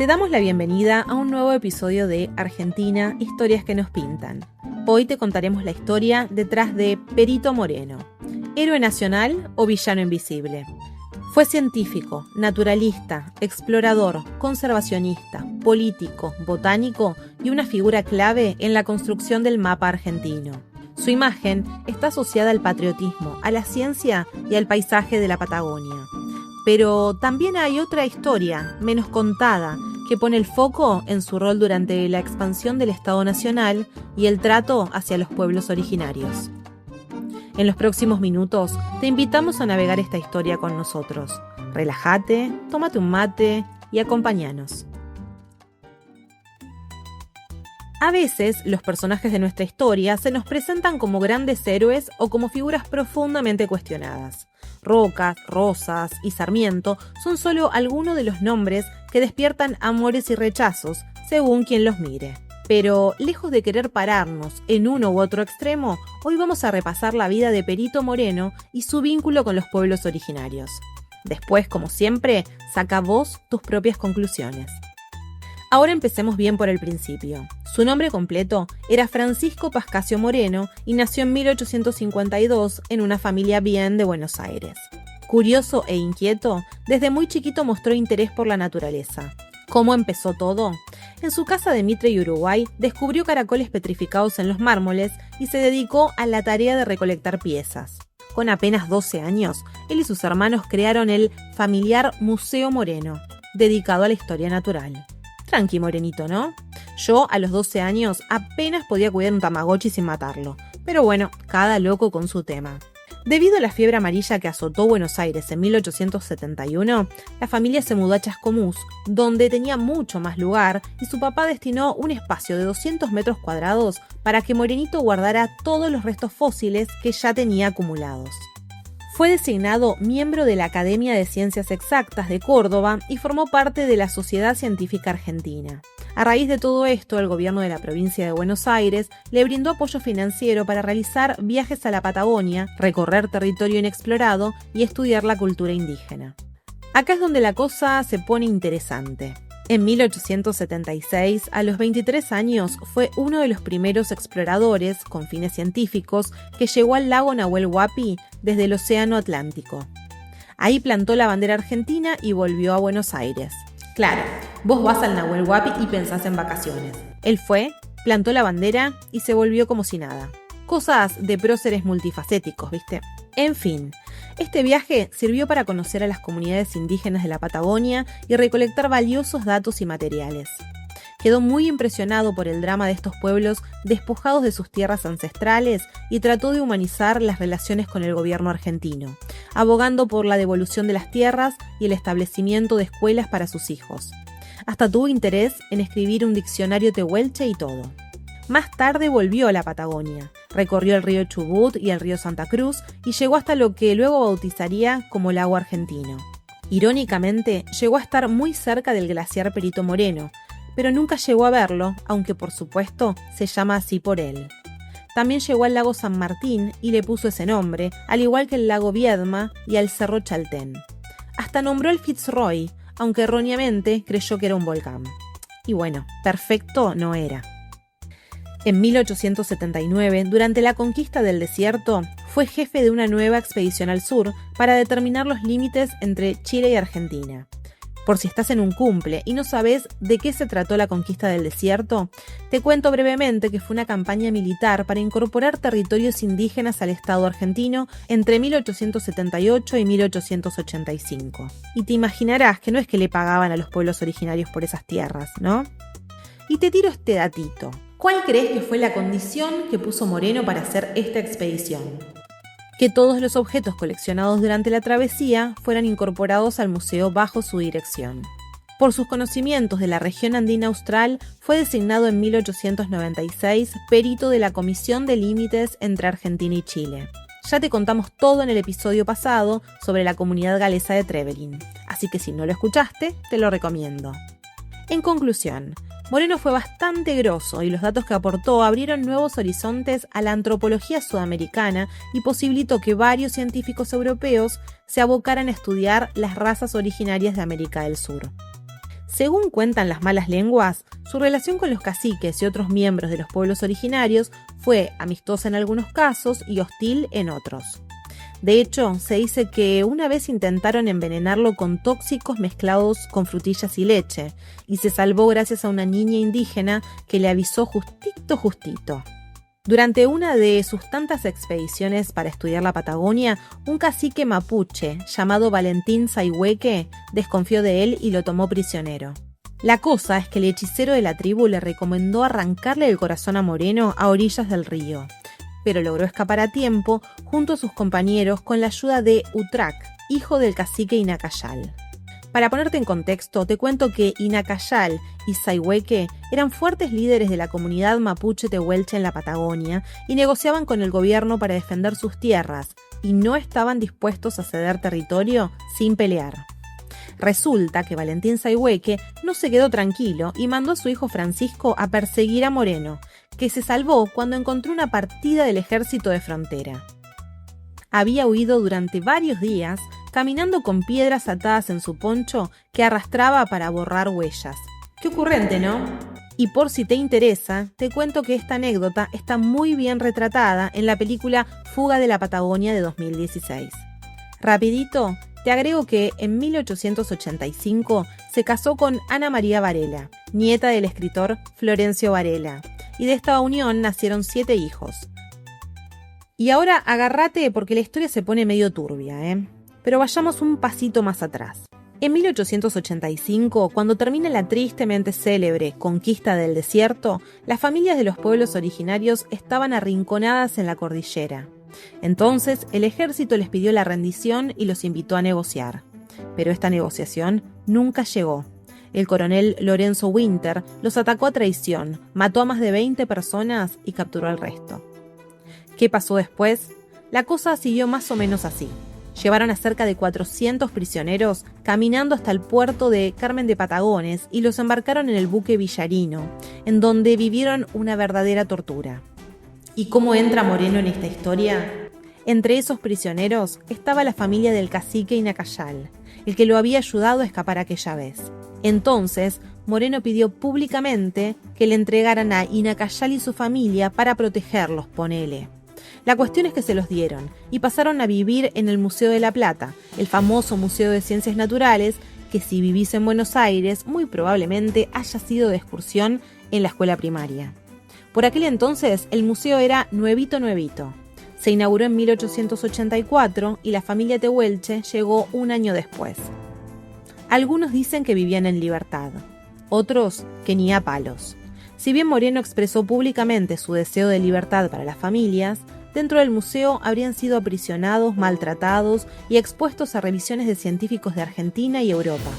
Te damos la bienvenida a un nuevo episodio de Argentina, historias que nos pintan. Hoy te contaremos la historia detrás de Perito Moreno, héroe nacional o villano invisible. Fue científico, naturalista, explorador, conservacionista, político, botánico y una figura clave en la construcción del mapa argentino. Su imagen está asociada al patriotismo, a la ciencia y al paisaje de la Patagonia. Pero también hay otra historia, menos contada, que pone el foco en su rol durante la expansión del Estado Nacional y el trato hacia los pueblos originarios. En los próximos minutos te invitamos a navegar esta historia con nosotros. Relájate, tómate un mate y acompáñanos. A veces, los personajes de nuestra historia se nos presentan como grandes héroes o como figuras profundamente cuestionadas. Roca, Rosas y Sarmiento son solo algunos de los nombres que despiertan amores y rechazos, según quien los mire. Pero, lejos de querer pararnos en uno u otro extremo, hoy vamos a repasar la vida de Perito Moreno y su vínculo con los pueblos originarios. Después, como siempre, saca vos tus propias conclusiones. Ahora empecemos bien por el principio. Su nombre completo era Francisco Pascasio Moreno y nació en 1852 en una familia bien de Buenos Aires. Curioso e inquieto, desde muy chiquito mostró interés por la naturaleza. ¿Cómo empezó todo? En su casa de Mitre y Uruguay descubrió caracoles petrificados en los mármoles y se dedicó a la tarea de recolectar piezas. Con apenas 12 años, él y sus hermanos crearon el familiar Museo Moreno, dedicado a la historia natural. Tranqui, Morenito, ¿no? Yo, a los 12 años, apenas podía cuidar un tamagotchi sin matarlo. Pero bueno, cada loco con su tema. Debido a la fiebre amarilla que azotó Buenos Aires en 1871, la familia se mudó a Chascomús, donde tenía mucho más lugar, y su papá destinó un espacio de 200 metros cuadrados para que Morenito guardara todos los restos fósiles que ya tenía acumulados. Fue designado miembro de la Academia de Ciencias Exactas de Córdoba y formó parte de la Sociedad Científica Argentina. A raíz de todo esto, el gobierno de la provincia de Buenos Aires le brindó apoyo financiero para realizar viajes a la Patagonia, recorrer territorio inexplorado y estudiar la cultura indígena. Acá es donde la cosa se pone interesante. En 1876, a los 23 años, fue uno de los primeros exploradores, con fines científicos, que llegó al lago Nahuel Huapi desde el Océano Atlántico. Ahí plantó la bandera argentina y volvió a Buenos Aires. Claro, vos vas al Nahuel Huapi y pensás en vacaciones. Él fue, plantó la bandera y se volvió como si nada. Cosas de próceres multifacéticos, ¿viste? En fin, este viaje sirvió para conocer a las comunidades indígenas de la Patagonia y recolectar valiosos datos y materiales. Quedó muy impresionado por el drama de estos pueblos despojados de sus tierras ancestrales y trató de humanizar las relaciones con el gobierno argentino, abogando por la devolución de las tierras y el establecimiento de escuelas para sus hijos. Hasta tuvo interés en escribir un diccionario tehuelche y todo. Más tarde volvió a la Patagonia, recorrió el río Chubut y el río Santa Cruz y llegó hasta lo que luego bautizaría como Lago Argentino. Irónicamente, llegó a estar muy cerca del glaciar Perito Moreno, pero nunca llegó a verlo, aunque por supuesto se llama así por él. También llegó al lago San Martín y le puso ese nombre, al igual que el lago Viedma y al cerro Chaltén. Hasta nombró el Fitzroy, aunque erróneamente creyó que era un volcán. Y bueno, perfecto no era. En 1879, durante la conquista del desierto, fue jefe de una nueva expedición al sur para determinar los límites entre Chile y Argentina. Por si estás en un cumple y no sabes de qué se trató la conquista del desierto, te cuento brevemente que fue una campaña militar para incorporar territorios indígenas al Estado argentino entre 1878 y 1885. Y te imaginarás que no es que le pagaban a los pueblos originarios por esas tierras, ¿no? Y te tiro este datito. ¿Cuál crees que fue la condición que puso Moreno para hacer esta expedición? Que todos los objetos coleccionados durante la travesía fueran incorporados al museo bajo su dirección. Por sus conocimientos de la región andina austral, fue designado en 1896 perito de la Comisión de Límites entre Argentina y Chile. Ya te contamos todo en el episodio pasado sobre la comunidad galesa de Trevelin, así que si no lo escuchaste, te lo recomiendo. En conclusión, Moreno fue bastante groso y los datos que aportó abrieron nuevos horizontes a la antropología sudamericana y posibilitó que varios científicos europeos se abocaran a estudiar las razas originarias de América del Sur. Según cuentan las malas lenguas, su relación con los caciques y otros miembros de los pueblos originarios fue amistosa en algunos casos y hostil en otros. De hecho, se dice que una vez intentaron envenenarlo con tóxicos mezclados con frutillas y leche, y se salvó gracias a una niña indígena que le avisó justito. Durante una de sus tantas expediciones para estudiar la Patagonia, un cacique mapuche llamado Valentín Sayhueque desconfió de él y lo tomó prisionero. La cosa es que el hechicero de la tribu le recomendó arrancarle el corazón a Moreno a orillas del río, pero logró escapar a tiempo junto a sus compañeros con la ayuda de Utrac, hijo del cacique Inacayal. Para ponerte en contexto, te cuento que Inacayal y Sayhueque eran fuertes líderes de la comunidad mapuche tehuelche en la Patagonia y negociaban con el gobierno para defender sus tierras, y no estaban dispuestos a ceder territorio sin pelear. Resulta que Valentín Sayhueque no se quedó tranquilo y mandó a su hijo Francisco a perseguir a Moreno, que se salvó cuando encontró una partida del ejército de frontera. Había huido durante varios días, caminando con piedras atadas en su poncho que arrastraba para borrar huellas. Qué ocurrente, ¿no? Y por si te interesa, te cuento que esta anécdota está muy bien retratada en la película Fuga de la Patagonia de 2016. Rapidito, te agrego que en 1885 se casó con Ana María Varela, nieta del escritor Florencio Varela, y de esta unión nacieron 7 hijos. Y ahora agárrate porque la historia se pone medio turbia, Pero vayamos un pasito más atrás. En 1885, cuando termina la tristemente célebre conquista del desierto, las familias de los pueblos originarios estaban arrinconadas en la cordillera. Entonces, el ejército les pidió la rendición y los invitó a negociar. Pero esta negociación nunca llegó. El coronel Lorenzo Winter los atacó a traición, mató a más de 20 personas y capturó al resto. ¿Qué pasó después? La cosa siguió más o menos así. Llevaron a cerca de 400 prisioneros caminando hasta el puerto de Carmen de Patagones y los embarcaron en el buque Villarino, en donde vivieron una verdadera tortura. ¿Y cómo entra Moreno en esta historia? Entre esos prisioneros estaba la familia del cacique Inacayal, el que lo había ayudado a escapar aquella vez. Entonces, Moreno pidió públicamente que le entregaran a Inacayal y su familia para protegerlos, ponele. La cuestión es que se los dieron y pasaron a vivir en el Museo de la Plata, el famoso Museo de Ciencias Naturales, que si vivís en Buenos Aires, muy probablemente haya sido de excursión en la escuela primaria. Por aquel entonces, el museo era nuevito. Se inauguró en 1884 y la familia tehuelche llegó un año después. Algunos dicen que vivían en libertad, otros que ni a palos. Si bien Moreno expresó públicamente su deseo de libertad para las familias, dentro del museo habrían sido aprisionados, maltratados y expuestos a revisiones de científicos de Argentina y Europa.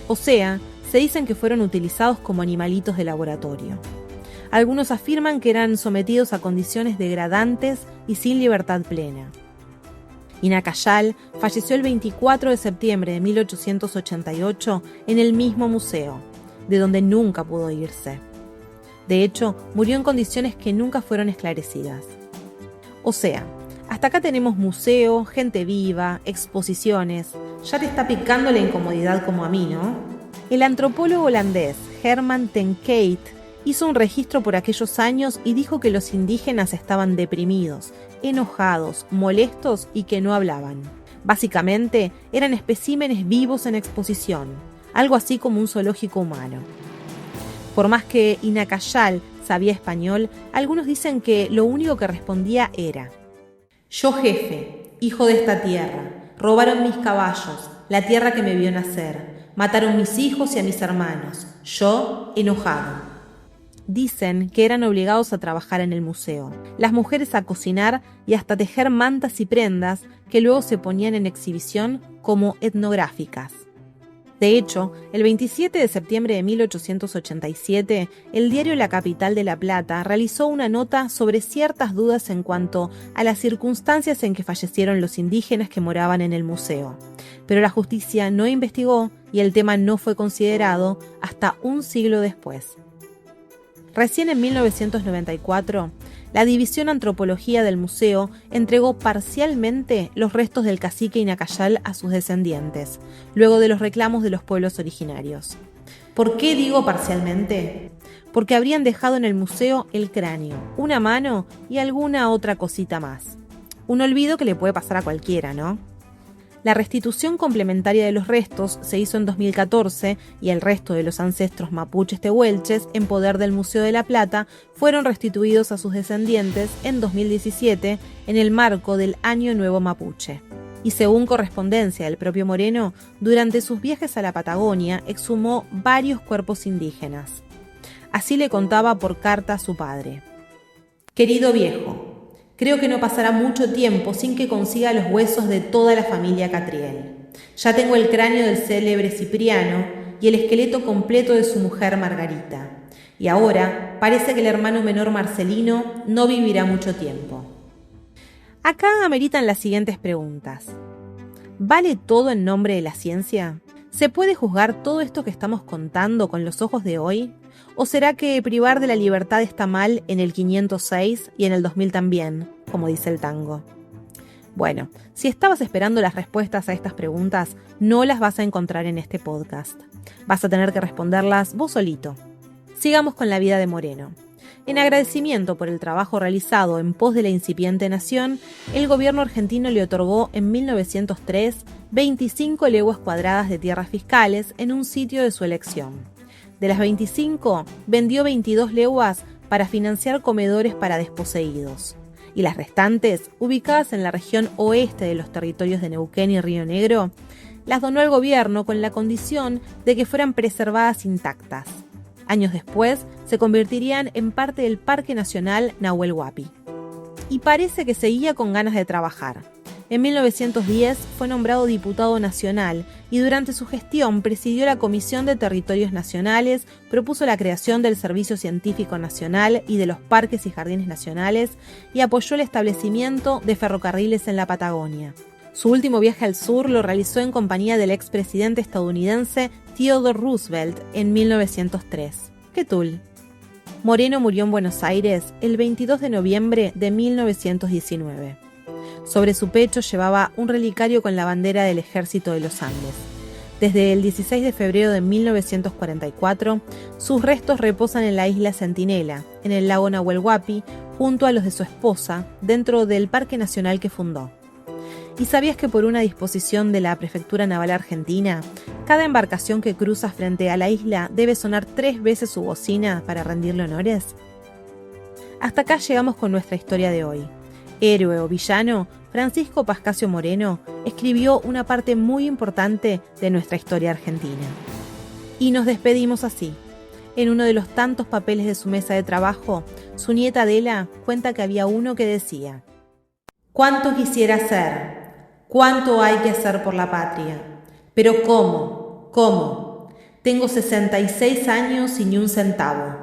O sea, se dicen que fueron utilizados como animalitos de laboratorio. Algunos afirman que eran sometidos a condiciones degradantes y sin libertad plena. Inacayal falleció el 24 de septiembre de 1888 en el mismo museo, de donde nunca pudo irse. De hecho, murió en condiciones que nunca fueron esclarecidas. O sea, hasta acá tenemos museo, gente viva, exposiciones. Ya te está picando la incomodidad como a mí, ¿no? El antropólogo holandés Herman ten Cate hizo un registro por aquellos años y dijo que los indígenas estaban deprimidos, enojados, molestos y que no hablaban. Básicamente, eran especímenes vivos en exposición, algo así como un zoológico humano. Por más que Inacayal sabía español, algunos dicen que lo único que respondía era: «Yo jefe, hijo de esta tierra, robaron mis caballos, la tierra que me vio nacer, mataron mis hijos y a mis hermanos, yo enojado». Dicen que eran obligados a trabajar en el museo, las mujeres a cocinar y hasta tejer mantas y prendas que luego se ponían en exhibición como etnográficas. De hecho, el 27 de septiembre de 1887, el diario La Capital de La Plata realizó una nota sobre ciertas dudas en cuanto a las circunstancias en que fallecieron los indígenas que moraban en el museo. Pero la justicia no investigó y el tema no fue considerado hasta un siglo después. Recién en 1994, la División Antropología del museo entregó parcialmente los restos del cacique Inacayal a sus descendientes, luego de los reclamos de los pueblos originarios. ¿Por qué digo parcialmente? Porque habrían dejado en el museo el cráneo, una mano y alguna otra cosita más. Un olvido que le puede pasar a cualquiera, ¿no? La restitución complementaria de los restos se hizo en 2014 y el resto de los ancestros mapuches tehuelches en poder del Museo de la Plata fueron restituidos a sus descendientes en 2017 en el marco del Año Nuevo Mapuche. Y según correspondencia del propio Moreno, durante sus viajes a la Patagonia exhumó varios cuerpos indígenas. Así le contaba por carta a su padre. Querido viejo, creo que no pasará mucho tiempo sin que consiga los huesos de toda la familia Catriel. Ya tengo el cráneo del célebre Cipriano y el esqueleto completo de su mujer Margarita. Y ahora parece que el hermano menor Marcelino no vivirá mucho tiempo. Acá ameritan las siguientes preguntas. ¿Vale todo en nombre de la ciencia? ¿Se puede juzgar todo esto que estamos contando con los ojos de hoy? ¿O será que privar de la libertad está mal en el 506 y en el 2000 también, como dice el tango? Bueno, si estabas esperando las respuestas a estas preguntas, no las vas a encontrar en este podcast. Vas a tener que responderlas vos solito. Sigamos con la vida de Moreno. En agradecimiento por el trabajo realizado en pos de la incipiente nación, el gobierno argentino le otorgó en 1903 25 leguas cuadradas de tierras fiscales en un sitio de su elección. De las 25, vendió 22 leguas para financiar comedores para desposeídos, y las restantes, ubicadas en la región oeste de los territorios de Neuquén y Río Negro, las donó al gobierno con la condición de que fueran preservadas intactas. Años después, se convertirían en parte del Parque Nacional Nahuel Huapi. Y parece que seguía con ganas de trabajar. En 1910 fue nombrado diputado nacional y durante su gestión presidió la Comisión de Territorios Nacionales, propuso la creación del Servicio Científico Nacional y de los Parques y Jardines Nacionales y apoyó el establecimiento de ferrocarriles en la Patagonia. Su último viaje al sur lo realizó en compañía del expresidente estadounidense Theodore Roosevelt en 1903. ¡Qué tul! Moreno murió en Buenos Aires el 22 de noviembre de 1919. Sobre su pecho llevaba un relicario con la bandera del Ejército de los Andes. Desde el 16 de febrero de 1944, sus restos reposan en la isla Centinela, en el lago Nahuel Huapi, junto a los de su esposa, dentro del Parque Nacional que fundó. ¿Y sabías que por una disposición de la Prefectura Naval Argentina, cada embarcación que cruza frente a la isla debe sonar 3 veces su bocina para rendirle honores? Hasta acá llegamos con nuestra historia de hoy. Héroe o villano, Francisco Pascasio Moreno escribió una parte muy importante de nuestra historia argentina. Y nos despedimos así. En uno de los tantos papeles de su mesa de trabajo, su nieta Adela cuenta que había uno que decía: «¿Cuánto quisiera ser? ¿Cuánto hay que hacer por la patria? Pero ¿cómo? ¿Cómo? Tengo 66 años y ni un centavo.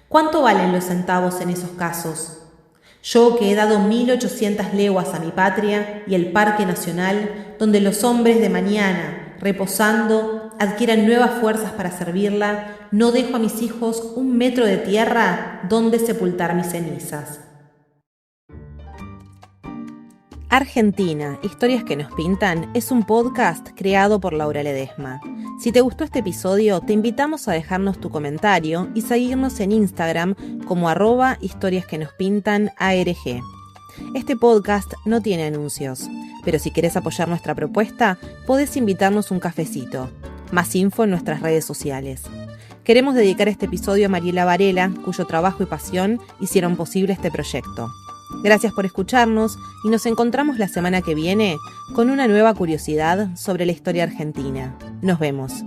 ¿Cuánto valen los centavos en esos casos? Yo que he dado 1800 leguas a mi patria y el Parque Nacional, donde los hombres de mañana, reposando, adquieran nuevas fuerzas para servirla, no dejo a mis hijos 1 metro de tierra donde sepultar mis cenizas». Argentina, Historias que nos pintan es un podcast creado por Laura Ledesma. Si te gustó este episodio, te invitamos a dejarnos tu comentario y seguirnos en Instagram como @historiasquenospintanarg. Este podcast no tiene anuncios, pero si querés apoyar nuestra propuesta, podés invitarnos un cafecito. Más info en nuestras redes sociales. Queremos dedicar este episodio a Mariela Varela, cuyo trabajo y pasión hicieron posible este proyecto. Gracias por escucharnos y nos encontramos la semana que viene con una nueva curiosidad sobre la historia argentina. Nos vemos.